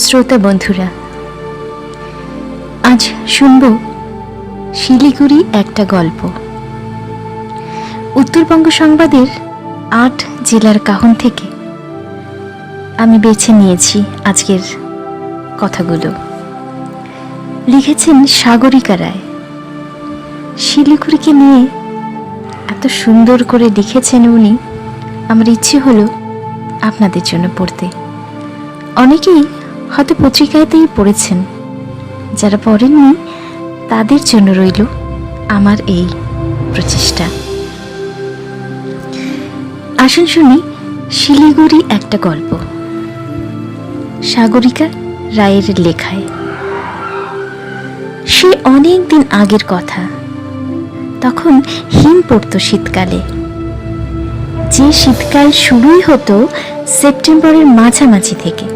শ্রোতা বন্ধুরা, আজ শুনব শিলিগুড়ি একটা গল্প। উত্তরবঙ্গ সংবাদের ৮ জেলার কাহন থেকে আমি বেছে নিয়েছি আজকের কথাগুলো। লিখেছেন সাগরিকা রায়। শিলিগুড়িকে নিয়ে এত সুন্দর করে লিখেছেন উনি, আমার ইচ্ছে হলো আপনাদের জন্য পড়তে। অনেকেই হয়তো পত্রিকাতেই পড়েছেন, যারা পড়েননি তাদের জন্য রইল আমার এই প্রচেষ্টা। আসুন শুনি শিলিগুড়ি একটা গল্প, সাগরিকা রায়ের লেখায়। সে অনেক দিন আগের কথা, তখন হিম পড়ত শীতকালে। যে শীতকাল শুরুই হতো সেপ্টেম্বরের মাঝামাঝি থেকে।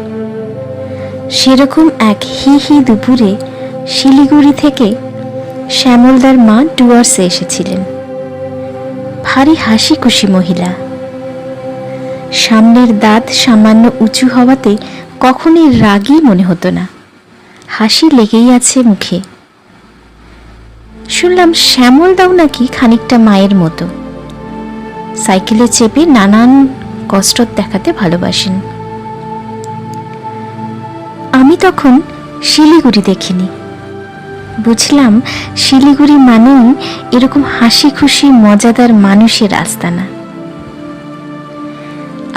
সেরকম এক হি দুপুরে শিলিগুড়ি থেকে শ্যামলদার মা ডুয়ার্সে এসেছিলেন। ভারী হাসি খুশি মহিলা। সামনের দাঁত সামান্য উঁচু হওয়াতে কখনোই রাগী মনে হতো না, হাসি লেগেই আছে মুখে। শুনলাম শ্যামলদাও নাকি খানিকটা মায়ের মতো। সাইকেলে চেপে নানান কসরত দেখাতে ভালোবাসেন। আমি তখন শিলিগুড়ি দেখিনি, বুঝলাম শিলিগুড়ি মানেই এরকম হাসি খুশি মজাদার মানুষের আস্তানা।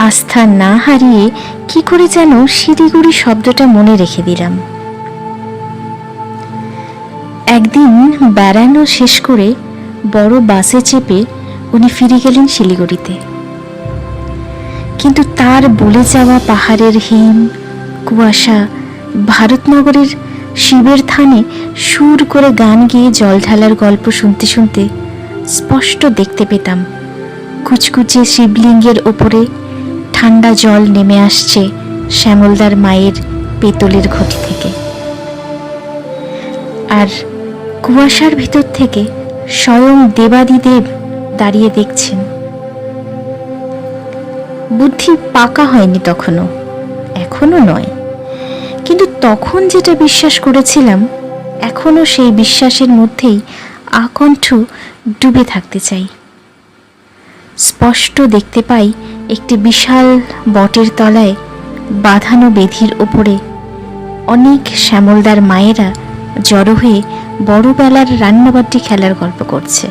আস্থা না হারিয়ে কি করে যেন শিলিগুড়ি শব্দটা মনে রেখে দিলাম। একদিন বেড়ানো শেষ করে বড় বাসে চেপে উনি ফিরে গেলেন শিলিগুড়িতে। কিন্তু তার বলে যাওয়া পাহাড়ের হিম, কুয়াশা, ভারতনগরের শিবের থানে সুর করে গান গেয়ে জল ঢালার গল্প শুনতে শুনতে স্পষ্ট দেখতে পেতাম কুচকুচে শিবলিঙ্গের ওপরে ঠান্ডা জল নেমে আসছে শ্যামলদার মায়ের পেতলের ঘটি থেকে। আর কুয়াশার ভিতর থেকে স্বয়ং দেবাদিদেব দাঁড়িয়ে দেখছেন। বুদ্ধি পাকা হয়নি তখনও, এখনো নয়, কিন্তু তখন যেটা বিশ্বাস করেছিলাম এখনো সেই বিশ্বাসের মধ্যেই আকণ্ঠ ডুবে থাকতে চাই। স্পষ্ট দেখতে পাই একটি বিশাল বটের তলায় বাঁধানো বেদির ওপরে অনেক শ্যামলদার মায়েরা জড়ো হয়ে বড়বেলার রান্নাবাটি খেলার গল্প করছে।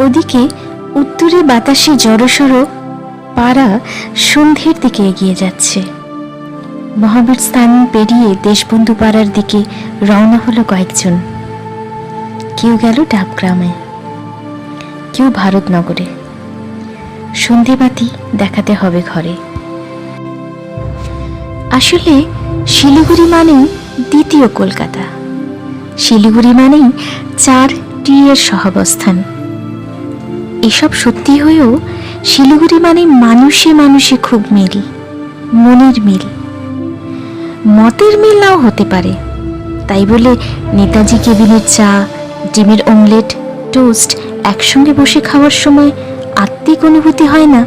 ওদিকে উত্তরে বাতাসে জড়সড় পাড়া সন্ধ্যের দিকে এগিয়ে যাচ্ছে। মহাবীর স্থান পেরিয়ে দেশবন্ধু পাড়ার দিকে রওনা হলো কয়েকজন। কেউ গেল ডাবগ্রামে, কেউ ভারতনগরে। সন্ধেবাতি দেখাতে হবে ঘরে। আসলে শিলিগুড়ি মানেই দ্বিতীয় কলকাতা। শিলিগুড়ি মানেই 4T এর সহাবস্থান। এসব সত্যি হয়েও শিলিগুড়ি মানে মানুষে মানুষে খুব মিল, মনের মিল। মতের মিল নাও হতে পারে, তাই বলে নেতাজি কেবিনের চা, ডিমের অমলেট, টোস্ট একসঙ্গে বসে খাওয়ার সময় আত্মিক অনুভূতি হয় না,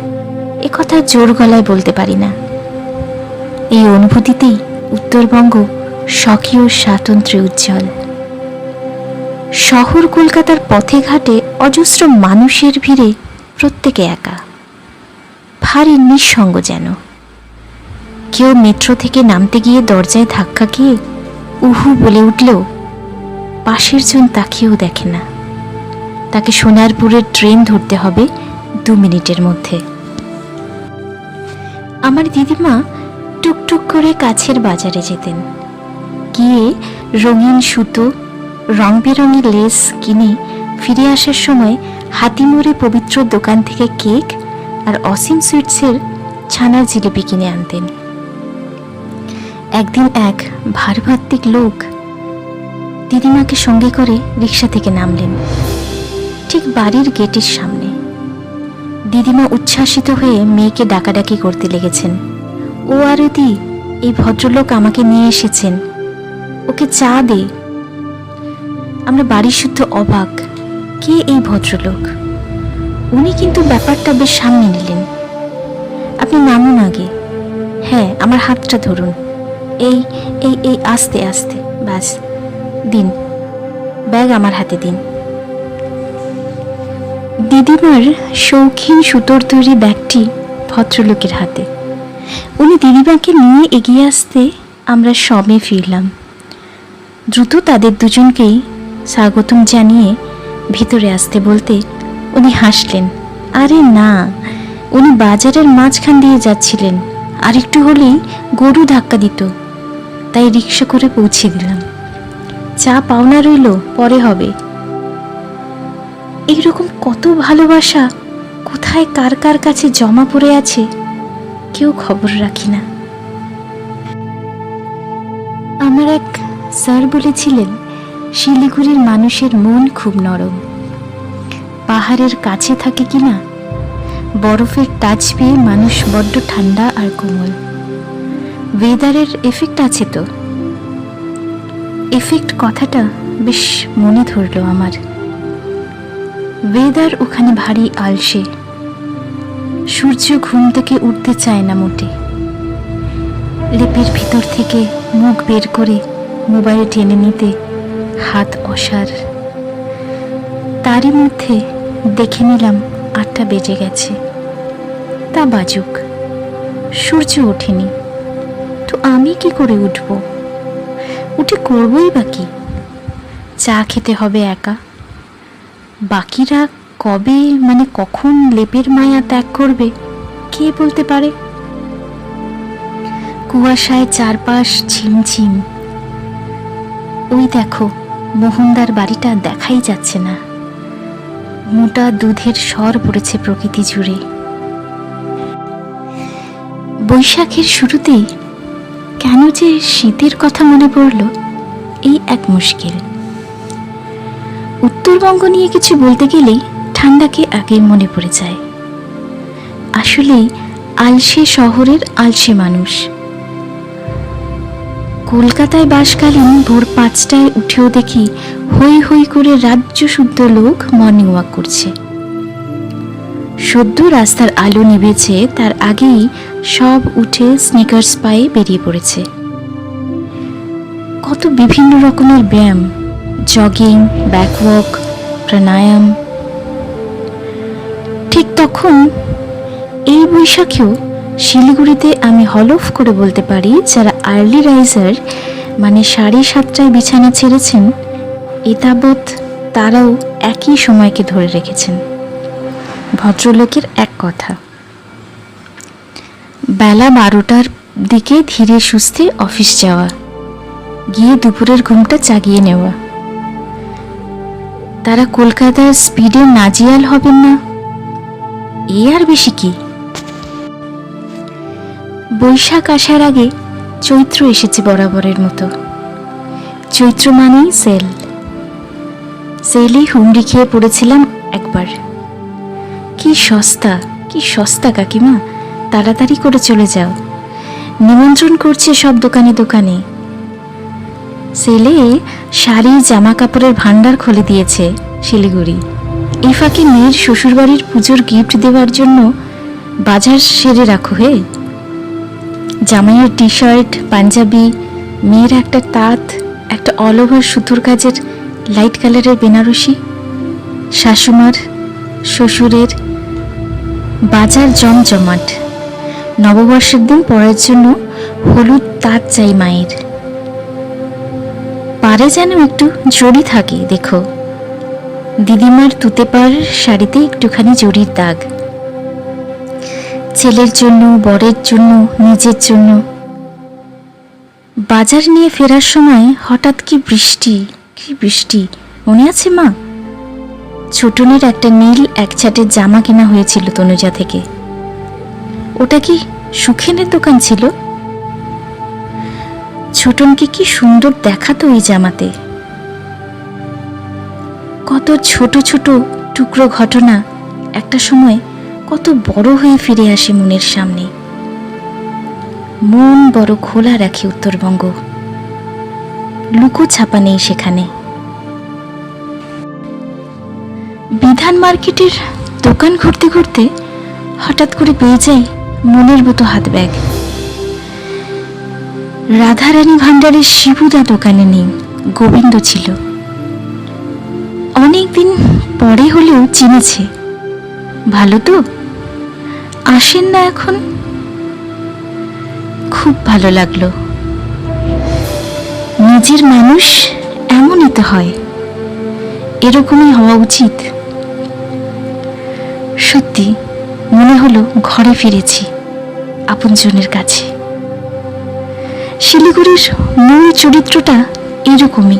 এ কথা জোর গলায় বলতে পারি না। এই অনুভূতিতেই উত্তরবঙ্গ স্বকীয় স্বাতন্ত্র্যে উজ্জ্বল। শহর কলকাতার পথে ঘাটে অজস্র মানুষের ভিড়ে প্রত্যেকে একা, ভারী নিঃসঙ্গ যেন। কেউ মেট্রো থেকে নামতে গিয়ে দরজায় ধাক্কা খেয়ে উহু বলে উঠলেও পাশের জন তাকিয়েও দেখে না। তাকে সোনারপুরের ট্রেন ধরতে হবে 2 মিনিটের মধ্যে। আমার দিদিমা টুকটুক করে কাছের বাজারে যেতেন, গিয়ে রঙিন সুতো, রং বেরঙের লেস কিনে ফিরে আসার সময় হাতিমোড়ে পবিত্র দোকান থেকে কেক আর অসীম সুইটসের ছানার জিলিপি কিনে আনতেন। একদিন এক ভারভাত্তিক লোক দিদিমাকে সঙ্গে করে রিক্সা থেকে নামলেন, ঠিক বাড়ির গেটের সামনে। দিদিমা উচ্ছ্বাসিত হয়ে মেয়েকে ডাকাডাকি করতে লেগেছেন। ও আরতি, এই ভদ্রলোক আমাকে নিয়ে এসেছেন, ওকে চা দে। আমরা বাড়ি শুদ্ধ অবাক, কে এই ভদ্রলোক? উনি কিন্তু ব্যাপারটা বেশ সামনে নিলেন। আপনি নামুন আগে। হ্যাঁ, আমার হাতটা ধরুন। এই এই এই আস্তে আস্তে, ব্যাস। দিন, ব্যাগ আমার হাতে দিন। দিদিমার শৌখিন সুতোর তৈরি ব্যাগটি ভদ্রলোকের হাতে। উনি দিদিমাকে নিয়ে এগিয়ে আসতে আমরা সবে ফিরলাম। দ্রুত তাদের দুজনকেই স্বাগতম জানিয়ে ভিতরে আসতে বলতে উনি হাসলেন। আরে না, উনি বাজারের মাঝখান দিয়ে যাচ্ছিলেন, আর একটু হলেই গরু ধাক্কা দিত, তাই রিক্সা করে পৌঁছে দিলাম। চা পাওনা রইল, পরে হবে। এইরকম কত ভালোবাসা কোথায় কার কার কাছে জমা পড়ে আছে, কেউ খবর রাখি না। আমার এক স্যার বলেছিলেন, শিলিগুড়ির মানুষের মন খুব নরম। পাহাড়ের কাছে থাকে কিনা, বরফের টাচ পেয়ে মানুষ বড্ড ঠান্ডা আর কোমল। ওয়েদারের এফেক্ট আছে তো। এফেক্ট কথাটা বেশ মনে ধরল আমার। ওয়েদার ওখানে ভারী আলসে। সূর্য ঘুম থেকে উঠতে চায় না মোটে। লেপের ভিতর থেকে মুখ বের করে মোবাইল টেনে নিতে হাত অসার। তারই মধ্যে দেখে নিলাম 8টা বেজে গেছে। তা বাজুক, সূর্য ওঠেনি তো আমি কি করে উঠব? উঠে করবই বা কি? চা খেতে হবে একা। বাকিরা কবে, মানে কখন লেপের মায়া ত্যাগ করবে কে বলতে পারে? কুয়াশায় চারপাশ ঝিমঝিম। ওই দেখো, মোহনদার বাড়িটা দেখাই যাচ্ছে না। মোটা দুধের স্বর পড়েছে প্রকৃতি জুড়ে। বৈশাখের শুরুতেই কেন যে শীতের কথা মনে পড়ল, এই এক মুশকিল। উত্তরবঙ্গ নিয়ে কিছু বলতে গেলেই ঠান্ডাকে আগে মনে পড়ে যায়। আসলেই আলসে শহরের আলসে মানুষ। কলকাতায় বাসকালীন ভোর 5টায় উঠেও দেখি হই হই করে রাজ্য শুদ্ধ লোক মর্নিং ওয়াক করছে। সদ্য রাস্তার আলো নিভেছে, তার আগেই সব উঠে স্নিকার্স পায়ে বেরিয়ে পড়েছে। কত বিভিন্ন রকমের ব্যায়াম, জগিং, ব্যাকওয়াক, প্রাণায়াম। ঠিক তখন এই বৈশাখেও শিলিগুড়িতে আমি হলফ করে বলতে পারি, যারা আর্লি রাইজার মানে 7:30টায় বিছানা ছেড়েছেন, এতাবৎ তারাও একই সময়কে ধরে রেখেছেন। ভদ্রলোকের এক কথা। বেলা 12টার দিকে ধীরে সুস্থে অফিস যাওয়া, গিয়ে দুপুরের ঘুমটা জাগিয়ে নেওয়া। তারা কলকাতার স্পিডে নাজিয়াল হবেন না, এ আর বেশি কি? বৈশাখ আসার আগে চৈত্র এসেছে বরাবরের মতো। চৈত্র মানেই সেল। সেলেই হুমড়ি খেয়ে পড়েছিলাম একবার। কি সস্তা, কি সস্তা কাকিমা, তাড়াতাড়ি করে চলে যাও, নিমন্ত্রণ করছে সব দোকানে দোকানে। সেলে শাড়ি জামা কাপড়ের ভান্ডার খুলে দিয়েছে শিলিগুড়ি। এই ফাঁকে মেয়ের শ্বশুরবাড়ির পুজোর গিফট দেওয়ার জন্য বাজার সেরে রাখো হে। জামাইয়ের টি শার্ট, পাঞ্জাবি, মেয়ের একটা তাঁত, একটা অল ওভার সুতোর কাজের লাইট কালারের বেনারসি, শাশুমার, শ্বশুরের, বাজার জমজমাট। নববর্ষের দিন পরার জন্য হলুদ তাঁত চাই মায়ের। পারে যেন একটু জড়ি থাকে, দেখো দিদিমার তুতে পাড় শাড়িতে একটুখানি জড়ির দাগ। ছেলের জন্য, বরের জন্য, নিজের জন্য। বাজার নিয়ে ফেরার সময় হঠাৎ কি বৃষ্টি, কি বৃষ্টি, মনে আছে মা? ছোটনের একটা নীল একছাটের জামা কেনা হয়েছিল তনুজা থেকে। ওটা কি সুখেনের দোকান ছিল? ছোটনকে কি সুন্দর দেখাতো ওই জামাতে। কত ছোট ছোট টুকরো ঘটনা একটা সময় কত বড় হয়ে ফিরে আসে মনের সামনে। মন বড় খোলা রাখে উত্তরবঙ্গ, লুকো ছাপা নেই সেখানে। বিধান মার্কেটের দোকান ঘুরতে ঘুরতে হঠাৎ করে পেয়ে যাই মনের মতো হাত ব্যাগ। রাধারানী ভাণ্ডারের শিবুদা দোকানে নেই, গোবিন্দ ছিল। অনেকদিন পরে হলেও চিনেছে। ভালো তো? আসেন না এখন? খুব ভালো লাগলো। নিজের মানুষ এমনই তো হয়, এরকমই হওয়া উচিত। সত্যি মনে হলো ঘরে ফিরেছি, আপনজনের কাছে। শিলিগুড়ির মূল চরিত্রটা এরকমই।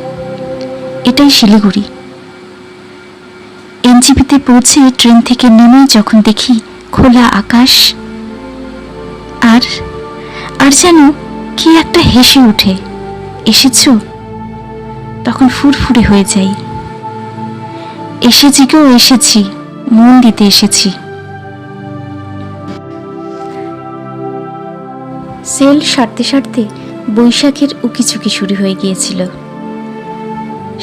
এটাই শিলিগুড়ি। এনজিপিতে পৌঁছে ট্রেন থেকে নেমে যখন দেখি খোলা আকাশ, আর আর যেন কি একটা হেসে ওঠে, এসেছ, তখন ফুরফুরে হয়ে যাই। এসেছি গো, এসেছি, মন দিতে এসেছি। সেল সারতে সারতে বৈশাখের উকিঝুঁকি শুরু হয়ে গিয়েছিল।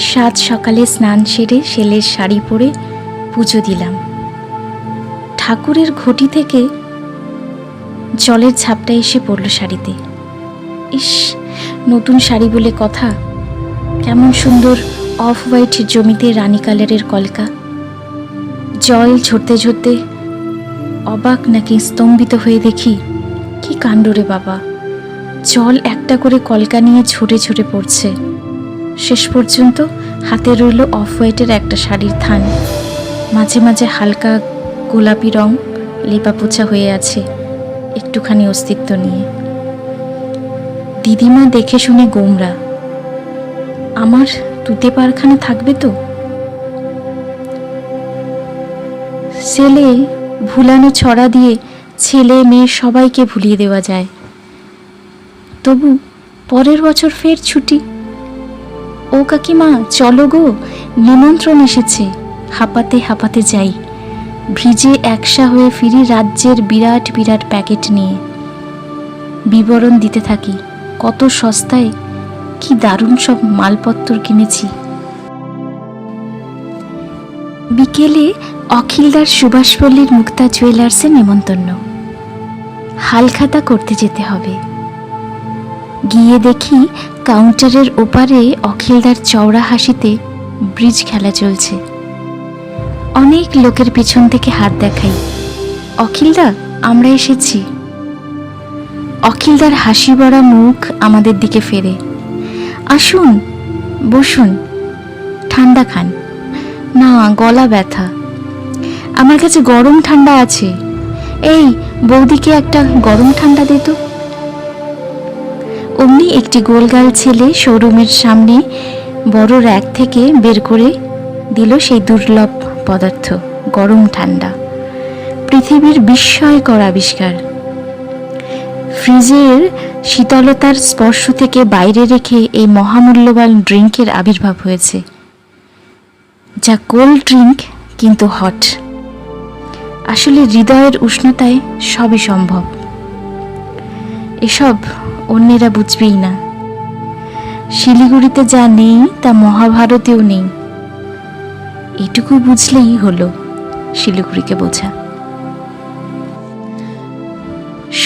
সাত সকালে স্নান সেরে সেলের শাড়ি পরে পুজো দিলাম। ঠাকুরের ঘটি থেকে জলের ঝাপটা এসে পড়ল শাড়িতে। ইস, নতুন শাড়ি বলে কথা, কেমন সুন্দর অফ হোয়াইট জমিতে রানী কালারের কলকা। জল ঝরতে ঝরতে অবাক নাকি স্তম্ভিত হয়ে দেখি, কি কাণ্ড রে বাবা! জল একটা করে কলকা নিয়ে ঝরে ঝরে পড়ছে। শেষ পর্যন্ত হাতে রইল অফ হোয়াইটের একটা শাড়ির থান, মাঝে মাঝে হালকা গোলাপি রং লেপা পোছা হয়ে আছে, একটুখানি অস্তিত্ব নিয়ে। দিদিমা দেখে শুনে গোমরা। আমার তুতে পারখানা থাকবে তো? সেলে ভুলানো ছড়া দিয়ে ছেলে মেয়ে সবাইকে ভুলিয়ে দেওয়া যায়। তবু পরের বছর ফের ছুটি। ও কাকিমা, চলো গো, নিমন্ত্রণ এসেছে। হাঁপাতে হাঁপাতে যাই, ভিজে একসা হয়ে ফিরি রাজ্যের বিরাট বিরাট প্যাকেট নিয়ে। বিবরণ দিতে থাকি, কত সস্তায় কি দারুণ সব মালপত্র কিনেছি। বিকেলে অখিলদার সুভাষপল্লীর মুক্তা জুয়েলার্সে নেমন্তন্ন। হালখাতা করতে যেতে হবে। গিয়ে দেখি কাউন্টারের ওপারে অখিলদার চওড়া হাসিতে ব্রিজ খেলা চলছে। অনেক লোকের পিছন থেকে হাত দেখাই, অখিলদা, আমরা এসেছি। অখিলদার হাসি ভরা মুখ আমাদের দিকে ফেরে। আসুন, বসুন, ঠান্ডা খান। না, গলা ব্যথা। আমার কাছে গরম ঠান্ডা আছে। এই বৌদিকে একটা গরম ঠান্ডা দে তো। অমনি একটি গোলগাল ছেলে শোরুমের সামনে বড় র্যাক থেকে বের করে দিল সেই দুর্লভ পদার্থ, গরম ঠান্ডা। পৃথিবীর বিস্ময়কর আবিষ্কার। ফ্রিজের শীতলতার স্পর্শ থেকে বাইরে রেখে এই মহামূল্যবান ড্রিঙ্কের আবির্ভাব হয়েছে, যা কোল্ড ড্রিঙ্ক কিন্তু হট। আসলে হৃদয়ের উষ্ণতায় সবই সম্ভব। এসব অন্যেরা বুঝবেই না। শিলিগুড়িতে যা নেই তা মহাভারতেও নেই। এটুকু বুঝলেই হলো শিলিগুড়িকে বোঝা।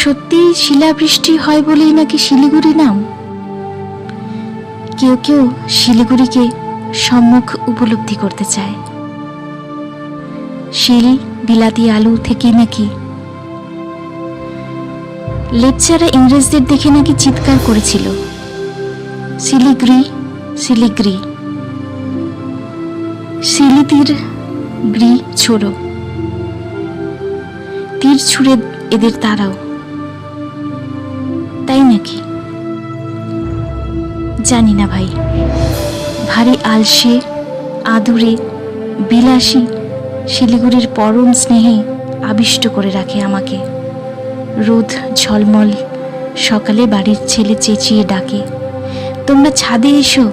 সত্যি শিলাবৃষ্টি হয় বলেই নাকি শিলিগুড়ি নাম। কেউ কেউ শিলিগুড়িকে সম্মুখ উপলব্ধি করতে চায়। শিল বিলাতি আলু থেকে নাকি লেপচারা ইংরেজদের দেখে নাকি চিৎকার করেছিল, শিলিগুড়ি শিলিগুড়ি, শিলিতির গ্রি ছোড়ো। তীর ছুঁড়ে এদের তারাও, তাই নাকি? জানি না ভাই। ভারী আলসে, আদুরে, বিলাসী শিলিগুড়ির পরম স্নেহে আবিষ্ট করে রাখে আমাকে। রোদ ঝলমল সকালে বাড়ির ছেলে চেঁচিয়ে ডাকে, তোমরা ছাদে এসো,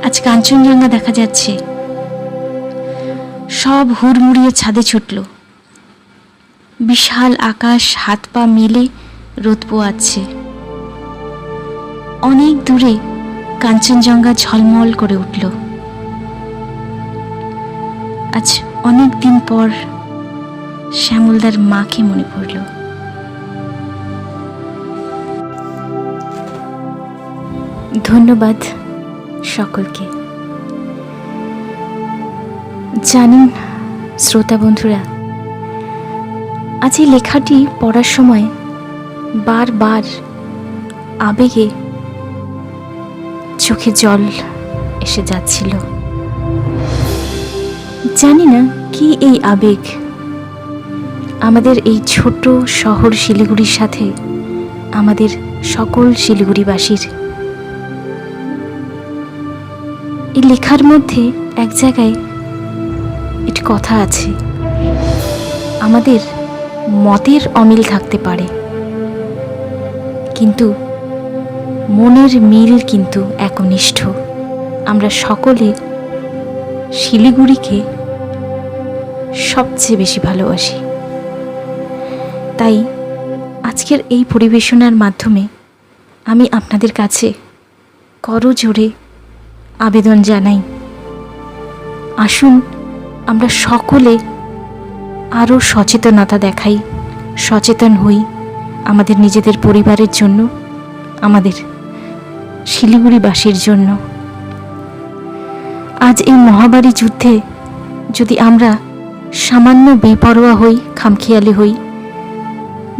আজ কাঞ্চনজঙ্ঘা দেখা যাচ্ছে। সব হুড়মুড়িয়ে ছাদে ছুটল। বিশাল আকাশ হাত পা মেলে রোদ পোয়াচ্ছে। অনেক দূরে কাঞ্চনজঙ্ঘা ঝলমল করে উঠল। আজ অনেক দিন পর শ্যামলদার মাকে মনে পড়ল। ধন্যবাদ সকলকে। জানেন শ্রোতা বন্ধুরা, আজ এই লেখাটি পড়ার সময় বারবার আবেগে চোখে জল এসে যাচ্ছিল। জানি না কি এই আবেগ আমাদের এই ছোট শহর শিলিগুড়ির সাথে আমাদের সকল শিলিগুড়িবাসীর। এই লেখার মধ্যে এক জায়গায় একটি কথা আছে, আমাদের মতের অমিল থাকতে পারে কিন্তু মনের মিল কিন্তু একনিষ্ঠ। আমরা সকলে শিলিগুড়িকে সবচেয়ে বেশি ভালোবাসি। তাই আজকের এই পরিবেশনার মাধ্যমে আমি আপনাদের কাছে করজোড়ে আবেদন জানাই, আসুন আমরা সকলে আরও সচেতনতা দেখাই, সচেতন হই আমাদের নিজেদের পরিবারের জন্য, আমাদের শিলিগুড়িবাসীর জন্য। আজ এই মহামারী যুদ্ধে যদি আমরা সামান্য বেপরোয়া হই, খামখেয়ালি হই,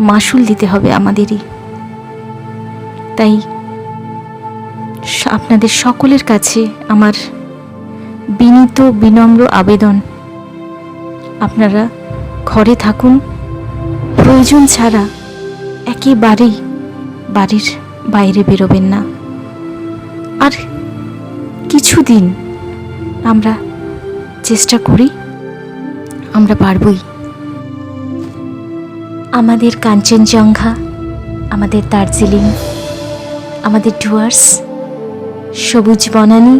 মাশুল দিতে হবে আমাদেরই। তাই আপনাদের সকলের কাছে আমার বিনীত বিনম্র আবেদন, আপনারা ঘরে থাকুন, প্রয়োজন ছাড়া একেবারেই বাড়ির বাইরে বেরোবেন না। আর কিছুদিন আমরা চেষ্টা করি, আমরা পারবই। আমাদের কাঞ্চনজঙ্ঘা, আমাদের দার্জিলিং, আমাদের ডুয়ার্স, সবুজ বনানী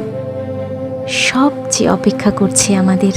সব যে অপেক্ষা করছে আমাদের।